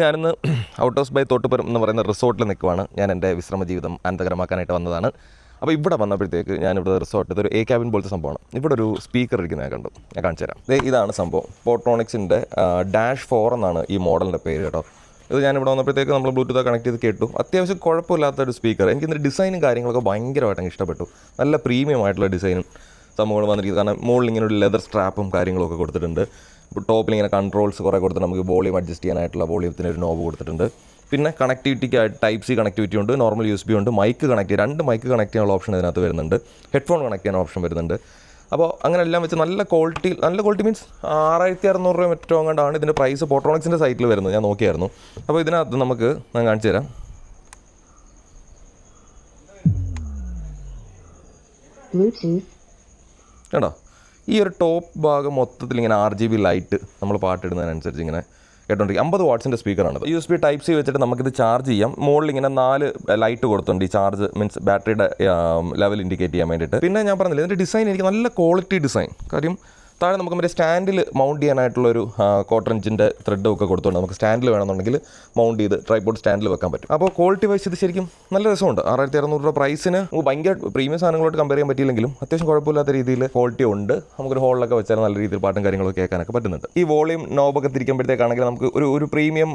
ഞാനിന്ന് out house by തോട്ടുപുരം എന്ന് പറയുന്ന റിസോർട്ടിൽ നിൽക്കുവാണ്. ഞാൻ എൻ്റെ വിശ്രമ ജീവിതം ആനന്ദകരമാക്കാനായിട്ട് വന്നതാണ്. അപ്പോൾ ഇവിടെ വന്നപ്പോഴത്തേക്ക് ഞാനിവിടെ റിസോർട്ട് ഇതൊരു എ ക്യാബിൻ പോലത്തെ സംഭവമാണ്. ഇവിടെ ഒരു സ്പീക്കർ ഇരിക്കുന്നത് ഞാൻ കണ്ടു. ഞാൻ കാണിച്ചു തരാം. ഇതാണ് സംഭവം. പോട്രോണിക്സിൻ്റെ -4 എന്നാണ് ഈ മോഡലിൻ്റെ പേര് കേട്ടോ. ഇത് ഞാനിവിടെ വന്നപ്പോഴത്തേക്ക് നമ്മൾ ബ്ലൂടൂത്ത് കണക്ട് ചെയ്ത് കേട്ടു. അത്യാവശ്യം കുഴപ്പമില്ലാത്തൊരു സ്പീക്കർ. എനിക്കിതിൻ്റെ ഡിസൈനും കാര്യങ്ങളൊക്കെ ഭയങ്കരമായിട്ട് ഇഷ്ടപ്പെട്ടു. നല്ല പ്രീമിയം ആയിട്ടുള്ള ഡിസൈനും സംഭവങ്ങൾ വന്നിരിക്കുന്നത്. കാരണം മുകളിൽ ഇങ്ങനെ ഒരു ലെതർ സ്ട്രാപ്പും കാര്യങ്ങളൊക്കെ കൊടുത്തിട്ടുണ്ട്. ടോപ്പിൽ ഇങ്ങനെ കൺട്രോൾസ് കുറേ കൊടുത്തിട്ട് നമുക്ക് വോളിയം അഡ്ജസ്റ്റ് ചെയ്യാനായിട്ടുള്ള വോളിയത്തിന് ഒരു നോബ് കൊടുത്തിട്ടുണ്ട്. പിന്നെ കണക്ടിവിറ്റിക്കായിട്ട് ടൈപ്പ് സി കണക്ടിവിറ്റി ഉണ്ട്, നോർമൽ USB ഉണ്ട്, മൈക്ക് കണക്ട് ചെയ്യാൻ 2 മൈക്ക് കണക്ട് ചെയ്യാനുള്ള ഓപ്ഷൻ ഇതിനകത്ത് വരുന്നുണ്ട്, ഹെഡ്ഫോൺ കണക്ട് ചെയ്യാൻ ഓപ്ഷൻ വരുന്നുണ്ട്. അപ്പോൾ അങ്ങനെ എല്ലാം വെച്ച് നല്ല ക്വാളിറ്റി മീൻസ് 6600 രൂപ മറ്റോ അങ്ങോട്ടാണ് ഇതിൻ്റെ പ്രൈസ് പോട്രോണിക്സിൻ്റെ സൈറ്റിൽ വരുന്നത്. ഞാൻ നോക്കിയായിരുന്നു. അപ്പോൾ ഇതിനകത്ത് നമുക്ക് ഞാൻ കാണിച്ചു തരാം. കേട്ടോ, ഈ ഒരു ടോപ്പ് ഭാഗം മൊത്തത്തിൽ ഇങ്ങനെ RGB ലൈറ്റ് നമ്മൾ പാട്ടിടുന്നതിനനുസരിച്ച് ഇങ്ങനെ കേട്ടോണ്ടിരിക്കും. 50 വാട്ട്സിൻ്റെ സ്പീക്കറാണ്. USB ടൈപ്പ് സി വെച്ചിട്ട് നമുക്കിത് ചാർജ് ചെയ്യാം. മുകളിൽ ഇങ്ങനെ 4 ലൈറ്റ് കൊടുത്തുണ്ട് ഈ ചാർജ് മീൻസ് ബാറ്ററിയുടെ ലെവൽ ഇൻഡിക്കേറ്റ് ചെയ്യാൻ വേണ്ടിയിട്ട്. പിന്നെ ഞാൻ പറഞ്ഞില്ല, ഇതിൻ്റെ ഡിസൈൻ എനിക്ക് നല്ല ക്വാളിറ്റി ഡിസൈൻ. കാര്യം താഴെ നമുക്ക് മറ്റേ സ്റ്റാൻഡിൽ മൗണ്ട് ചെയ്യാനായിട്ടുള്ളൊരു കോട്ടൺ ഇഞ്ചിൻ്റെ ത്രെഡും ഒക്കെ കൊടുത്തുകൊണ്ട് നമുക്ക് സ്റ്റാൻഡിൽ വേണമെന്നുണ്ടെങ്കിൽ മൗണ്ട് ചെയ്ത് ട്രൈപോഡ് സ്റ്റാൻഡിൽ വെക്കാൻ പറ്റും. അപ്പോൾ ക്വാളിറ്റി വൈസ് ഇത് ശരിക്കും നല്ല രസമുണ്ട്. 6600 രൂപ പ്രൈസിന് ഭയങ്കര പ്രീമിയം സാധനങ്ങളോട്ട് കമ്പയർ ചെയ്യാൻ പറ്റിയില്ലെങ്കിലും അത്യാവശ്യം കുഴപ്പമില്ലാത്ത രീതിയിൽ ക്വാളിറ്റി ഉണ്ട്. നമുക്കൊരു ഹോളിലൊക്കെ വെച്ചാൽ നല്ല രീതിയിൽ പാട്ടും കാര്യങ്ങളൊക്കെ കേൾക്കാനൊക്കെ പറ്റുന്നുണ്ട്. ഈ വോളിയം നോബൊക്കെ തിരിക്കുമ്പോഴത്തേക്കാണെങ്കിൽ നമുക്ക് ഒരു പ്രീമിയം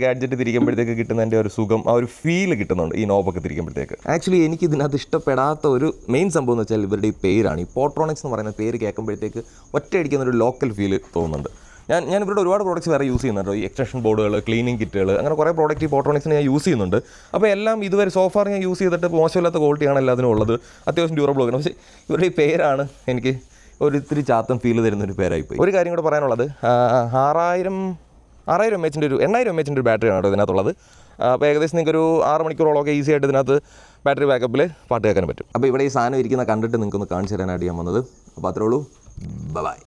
ഗാഡ്ജറ്റ് തിരിക്കുമ്പോഴത്തേക്ക് കിട്ടുന്നതിൻ്റെ ഒരു സുഖം, ആ ഒരു ഫീൽ കിട്ടുന്നുണ്ട് ഈ നോബൊക്കെ തിരിക്കുമ്പോഴത്തേക്ക്. ആക്ച്വലി എനിക്ക് ഇതിനകത്ത് ഇഷ്ടപ്പെടാത്ത ഒരു മെയിൻ സംഭവം എന്ന് വെച്ചാൽ ഇവരുടെ ഈ പേരാണ്. ഈ പോട്രോണിക്സ് എന്ന് പറയുന്ന പേര് കേൾക്കുമ്പോഴത്തേക്ക് ഒറ്റയടിക്കുന്നൊരു ലോക്കൽ ഫീൽ തോന്നുന്നുണ്ട്. ഞാൻ ഇവരുടെ ഒരുപാട് പ്രോഡക്റ്റ്സ് വേറെ യൂസ് ചെയ്യുന്നുണ്ട്. ഈ എക്സ്റ്റൻഷൻ ബോർഡുകൾ, ക്ലീനിങ് കിറ്റുകൾ, അങ്ങനെ കുറേ പ്രോഡക്റ്റ് ഈ പോട്രോണിക്സിന് ഞാൻ യൂസ് ചെയ്യുന്നുണ്ട്. അപ്പോൾ എല്ലാം ഇതുവരെ സോഫാർ ഞാൻ യൂസ് ചെയ്തിട്ട് മോശമില്ലാത്ത ക്വാളിറ്റിയാണ് എല്ലാത്തിനും ഉള്ളത്. അത്യാവശ്യം ഡ്യൂറബിൾ ആണ്. പക്ഷേ ഇവരുടെ ഈ പേരാണ് എനിക്ക് ഒരിത്തിരി ചാത്തം ഫീൽ തരുന്നൊരു പേരായിപ്പോയി. ഒരു കാര്യം കൂടെ പറയാനുള്ളത്, 6000 mAh ഒരു 8000 mAh ഒരു ബാറ്ററിയാണ് കേട്ടോ ഇതിനകത്തുള്ളത്. അപ്പോൾ ഏകദേശം നിങ്ങൾക്കൊരു 6 മണിക്കൂറോളമൊക്കെ ഈസി ആയിട്ട് ഇതിനകത്ത് ബാറ്ററി ബാക്കപ്പിൽ പാട്ട് കേൾക്കാൻ പറ്റും. അപ്പോൾ ഇവിടെ ഈ സാധനം ഇരിക്കുന്ന കണ്ടിട്ട് നിങ്ങൾക്കൊന്ന് കാണിച്ചു തരാനായിട്ട് ഞാൻ വന്നത്. അപ്പോൾ അത്രേ ഉള്ളൂ. ബൈ.